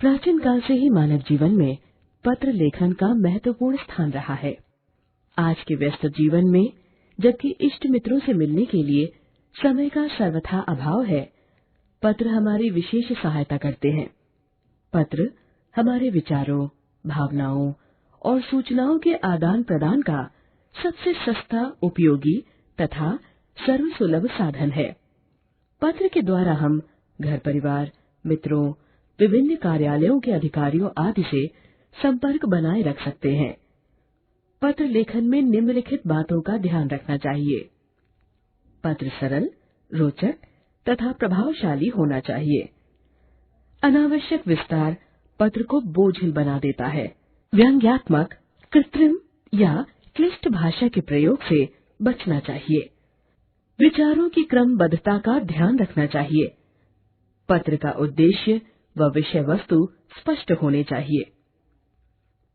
प्राचीन काल से ही मानव जीवन में पत्र लेखन का महत्वपूर्ण स्थान रहा है। आज के व्यस्त जीवन में जबकि इष्ट मित्रों से मिलने के लिए समय का सर्वथा अभाव है, पत्र हमारी विशेष सहायता करते हैं। पत्र हमारे विचारों, भावनाओं और सूचनाओं के आदान प्रदान का सबसे सस्ता, उपयोगी तथा सर्वसुलभ साधन है। पत्र के द्वारा हम घर परिवार, मित्रों, विभिन्न कार्यालयों के अधिकारियों आदि से संपर्क बनाए रख सकते हैं। पत्र लेखन में निम्नलिखित बातों का ध्यान रखना चाहिए। पत्र सरल, रोचक तथा प्रभावशाली होना चाहिए। अनावश्यक विस्तार पत्र को बोझिल बना देता है। व्यंग्यात्मक, कृत्रिम या क्लिष्ट भाषा के प्रयोग से बचना चाहिए। विचारों की क्रमबद्धता का ध्यान रखना चाहिए। पत्र का उद्देश्य व विषय वस्तु स्पष्ट होने चाहिए।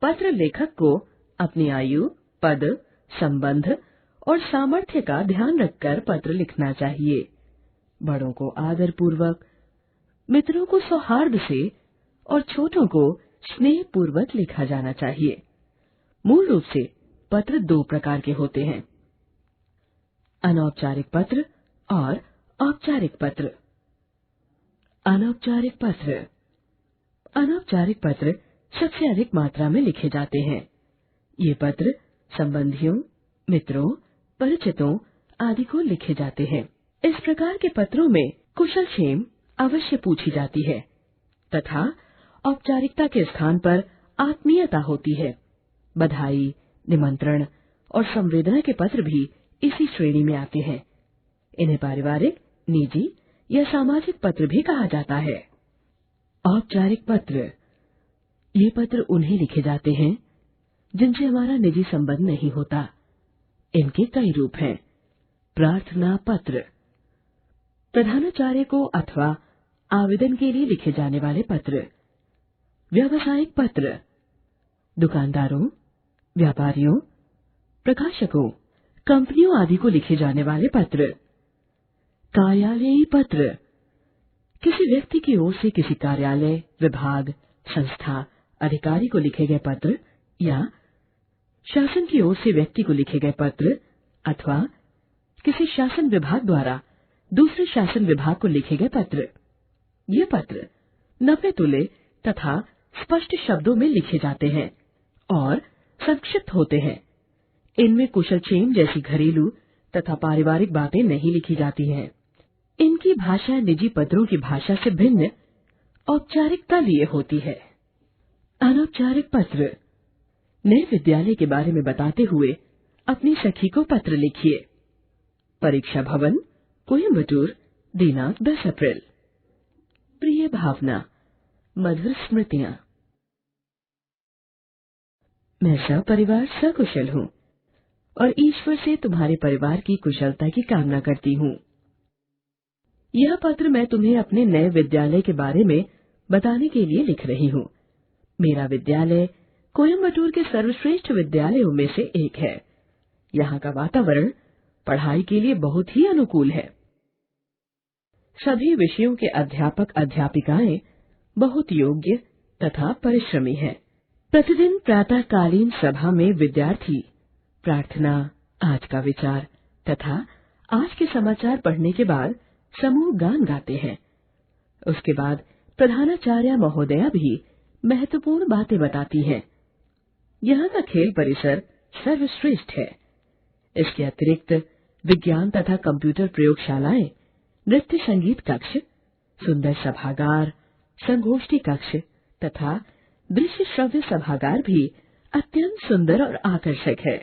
पत्र लेखक को अपनी आयु, पद, संबंध और सामर्थ्य का ध्यान रखकर पत्र लिखना चाहिए। बड़ों को आदर पूर्वक, मित्रों को सौहार्द से और छोटों को स्नेह पूर्वक लिखा जाना चाहिए। मूल रूप से पत्र दो प्रकार के होते हैं: अनौपचारिक पत्र और औपचारिक पत्र। अनौपचारिक पत्र। अनौपचारिक पत्र सबसे अधिक मात्रा में लिखे जाते हैं। ये पत्र संबंधियों, मित्रों, परिचितों आदि को लिखे जाते हैं। इस प्रकार के पत्रों में कुशलक्षेम अवश्य पूछी जाती है तथा औपचारिकता के स्थान पर आत्मीयता होती है। बधाई, निमंत्रण और संवेदना के पत्र भी इसी श्रेणी में आते हैं। इन्हें पारिवारिक, निजी या सामाजिक पत्र भी कहा जाता है। औपचारिक पत्र। ये पत्र उन्हें लिखे जाते हैं जिनसे हमारा निजी संबंध नहीं होता। इनके कई रूप हैं। प्रार्थना पत्र, प्रधानाचार्य को अथवा आवेदन के लिए लिखे जाने वाले पत्र। व्यावसायिक पत्र, दुकानदारों, व्यापारियों, प्रकाशकों, कंपनियों आदि को लिखे जाने वाले पत्र। कार्यालयीय पत्र, किसी व्यक्ति की ओर से किसी कार्यालय, विभाग, संस्था, अधिकारी को लिखे गए पत्र या शासन की ओर से व्यक्ति को लिखे गए पत्र अथवा किसी शासन विभाग द्वारा दूसरे शासन विभाग को लिखे गए पत्र। ये पत्र नपे तुले तथा स्पष्ट शब्दों में लिखे जाते हैं और संक्षिप्त होते हैं। इनमें कुशलक्षेम जैसी घरेलू तथा पारिवारिक बातें नहीं लिखी जाती हैं। इनकी भाषा निजी पत्रों की भाषा से भिन्न औपचारिकता लिए होती है। अनौपचारिक पत्र। नए विद्यालय के बारे में बताते हुए अपनी सखी को पत्र लिखिए। परीक्षा भवन, कोयम्बटूर, दिनांक 10 अप्रैल। प्रिय भावना, मधुर स्मृतियां। मैं सपरिवार सकुशल हूँ और ईश्वर से तुम्हारे परिवार की कुशलता की कामना करती हूँ। यह पत्र मैं तुम्हें अपने नए विद्यालय के बारे में बताने के लिए लिख रही हूँ। मेरा विद्यालय कोयम्बटूर के सर्वश्रेष्ठ विद्यालयों में से एक है। यहाँ का वातावरण पढ़ाई के लिए बहुत ही अनुकूल है। सभी विषयों के अध्यापक अध्यापिकाएं बहुत योग्य तथा परिश्रमी हैं। प्रतिदिन प्रातःकालीन सभा में विद्यार्थी प्रार्थना, आज का विचार तथा आज के समाचार पढ़ने के बाद समूह गान गाते हैं। उसके बाद प्रधानाचार्य महोदया भी महत्वपूर्ण बातें बताती हैं। यहाँ का खेल परिसर सर्वश्रेष्ठ है। इसके अतिरिक्त विज्ञान तथा कंप्यूटर प्रयोगशालाएं, नृत्य संगीत कक्ष, सुंदर सभागार, संगोष्ठी कक्ष तथा दृश्य श्रव्य सभागार भी अत्यंत सुंदर और आकर्षक है।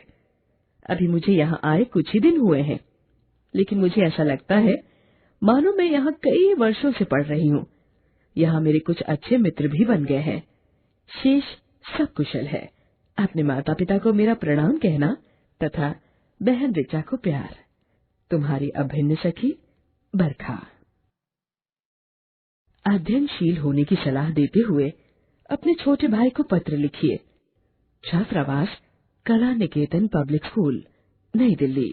अभी मुझे यहाँ आए कुछ ही दिन हुए हैं, लेकिन मुझे ऐसा लगता है मानो मैं यहाँ कई वर्षों से पढ़ रही हूँ। यहाँ मेरे कुछ अच्छे मित्र भी बन गए हैं। शेष सब कुशल है। अपने माता पिता को मेरा प्रणाम कहना तथा बहन ऋचा को प्यार। तुम्हारी अभिन्न सखी बरखा। अध्ययनशील होने की सलाह देते हुए अपने छोटे भाई को पत्र लिखिए। छात्रावास, कला निकेतन पब्लिक स्कूल, नई दिल्ली।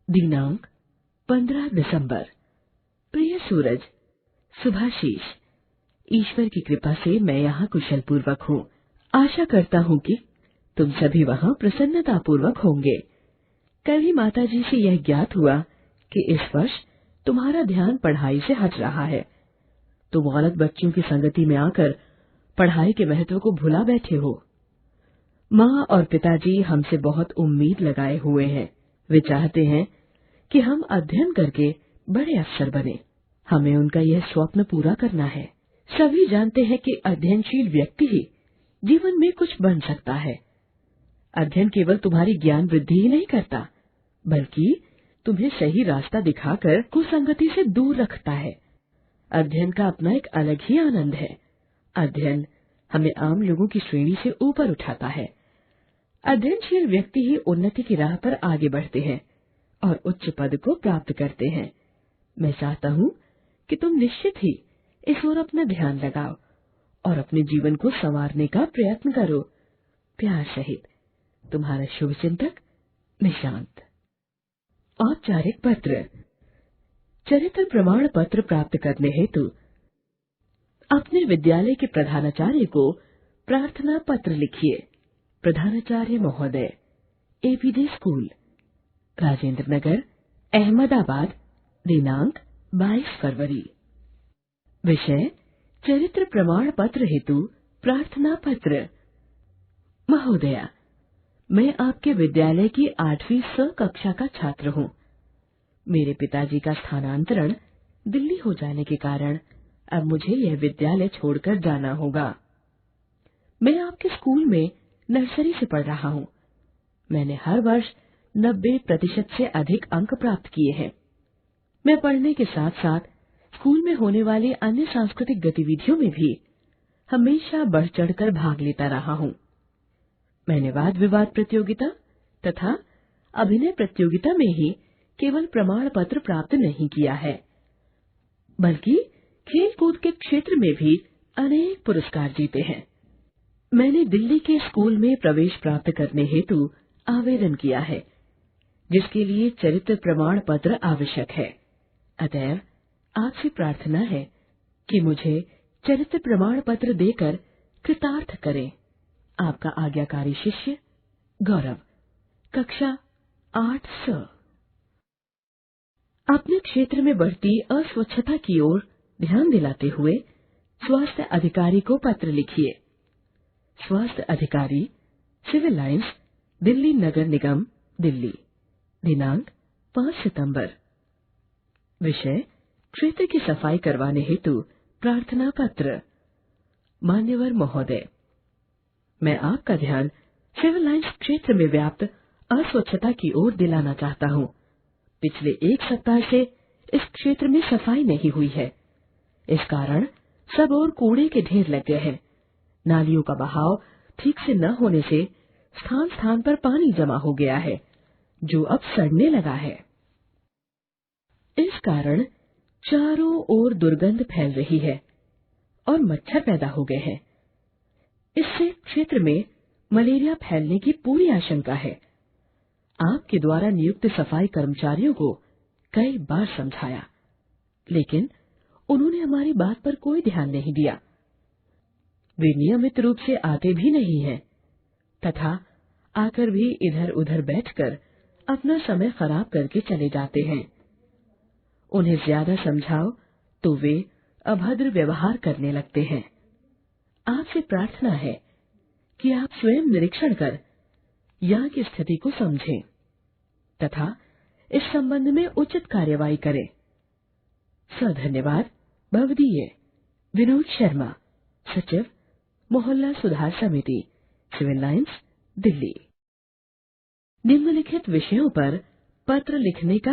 दिनांक 15 दिसंबर। प्रिय सूरज, सुभाशीष, ईश्वर की कृपा से मैं यहाँ कुशल पूर्वक हूँ। आशा करता हूँ कि तुम सभी वहाँ प्रसन्नता पूर्वक होंगे। कभी माताजी से यह ज्ञात हुआ कि इस वर्ष तुम्हारा ध्यान पढ़ाई से हट रहा है। तुम औरत बच्चों की संगति में आकर पढ़ाई के महत्व को भुला बैठे हो। माँ और पिताजी हमसे बहुत उम्मीद लगाए हुए हैं। वे चाहते हैं कि हम अध्ययन करके बड़े अफसर बने। हमें उनका यह स्वप्न पूरा करना है। सभी जानते हैं कि अध्ययनशील व्यक्ति ही जीवन में कुछ बन सकता है। अध्ययन केवल तुम्हारी ज्ञान वृद्धि ही नहीं करता, बल्कि तुम्हें सही रास्ता दिखाकर कुसंगति से दूर रखता है। अध्ययन का अपना एक अलग ही आनंद है। अध्ययन हमें आम लोगों की श्रेणी से ऊपर उठाता है। अध्ययनशील व्यक्ति ही उन्नति की राह पर आगे बढ़ते हैं और उच्च पद को प्राप्त करते हैं। मैं चाहता हूँ कि तुम निश्चित ही इस ओर अपना ध्यान लगाओ और अपने जीवन को संवारने का प्रयत्न करो। प्यार सहित तुम्हारा शुभचिंतक निशांत। औपचारिक पत्र। चरित्र प्रमाण पत्र प्राप्त करने हेतु अपने विद्यालय के प्रधानाचार्य को प्रार्थना पत्र लिखिए। प्रधानाचार्य महोदय, एपीजे स्कूल, राजेंद्र नगर, अहमदाबाद, दिनांक 22 फरवरी। विषय चरित्र प्रमाण पत्र हेतु प्रार्थना पत्र। महोदया, मैं आपके विद्यालय की 8वीं स कक्षा का छात्र हूँ। मेरे पिताजी का स्थानांतरण दिल्ली हो जाने के कारण अब मुझे यह विद्यालय छोड़कर जाना होगा। मैं आपके स्कूल में नर्सरी से पढ़ रहा हूँ। मैंने हर वर्ष 90% से अधिक अंक प्राप्त किए हैं। मैं पढ़ने के साथ साथ स्कूल में होने वाली अन्य सांस्कृतिक गतिविधियों में भी हमेशा बढ़ चढ़कर भाग लेता रहा हूँ। मैंने वाद विवाद प्रतियोगिता तथा अभिनय प्रतियोगिता में ही केवल प्रमाण पत्र प्राप्त नहीं किया है, बल्कि खेल कूद के क्षेत्र में भी अनेक पुरस्कार जीते हैं। मैंने दिल्ली के स्कूल में प्रवेश प्राप्त करने हेतु आवेदन किया है, जिसके लिए चरित्र प्रमाण पत्र आवश्यक है। अतएव आपसे प्रार्थना है कि मुझे चरित्र प्रमाण पत्र देकर कृतार्थ करें। आपका आज्ञाकारी शिष्य गौरव, कक्षा 8स। अपने क्षेत्र में बढ़ती अस्वच्छता की ओर ध्यान दिलाते हुए स्वास्थ्य अधिकारी को पत्र लिखिए। स्वास्थ्य अधिकारी, सिविल लाइंस, दिल्ली नगर निगम, दिल्ली, दिनांक 5 सितंबर। विषय क्षेत्र की सफाई करवाने हेतु प्रार्थना पत्र। मान्यवर महोदय, मैं आपका ध्यान सिविल लाइंस क्षेत्र में व्याप्त अस्वच्छता की ओर दिलाना चाहता हूँ। पिछले 1 सप्ताह से इस क्षेत्र में सफाई नहीं हुई है। इस कारण सब ओर कूड़े के ढेर लग गए हैं। नालियों का बहाव ठीक से न होने से स्थान स्थान पर पानी जमा हो गया है, जो अब सड़ने लगा है। इस कारण चारों ओर दुर्गंध फैल रही है और मच्छर पैदा हो गए हैं। इससे क्षेत्र में मलेरिया फैलने की पूरी आशंका है। आपके द्वारा नियुक्त सफाई कर्मचारियों को कई बार समझाया, लेकिन उन्होंने हमारी बात पर कोई ध्यान नहीं दिया। वे नियमित रूप से आते भी नहीं हैं तथा आकर भी इधर उधर बैठकर अपना समय खराब करके चले जाते हैं। उन्हें ज्यादा समझाओ तो वे अभद्र व्यवहार करने लगते हैं। आपसे प्रार्थना है कि आप स्वयं निरीक्षण कर यहाँ की स्थिति को समझें तथा इस संबंध में उचित कार्यवाही करें। सधन्यवाद। भवदीय विनोद शर्मा, सचिव, मोहल्ला सुधार समिति, सिविल लाइंस, दिल्ली। निम्नलिखित विषयों पर पत्र लिखने का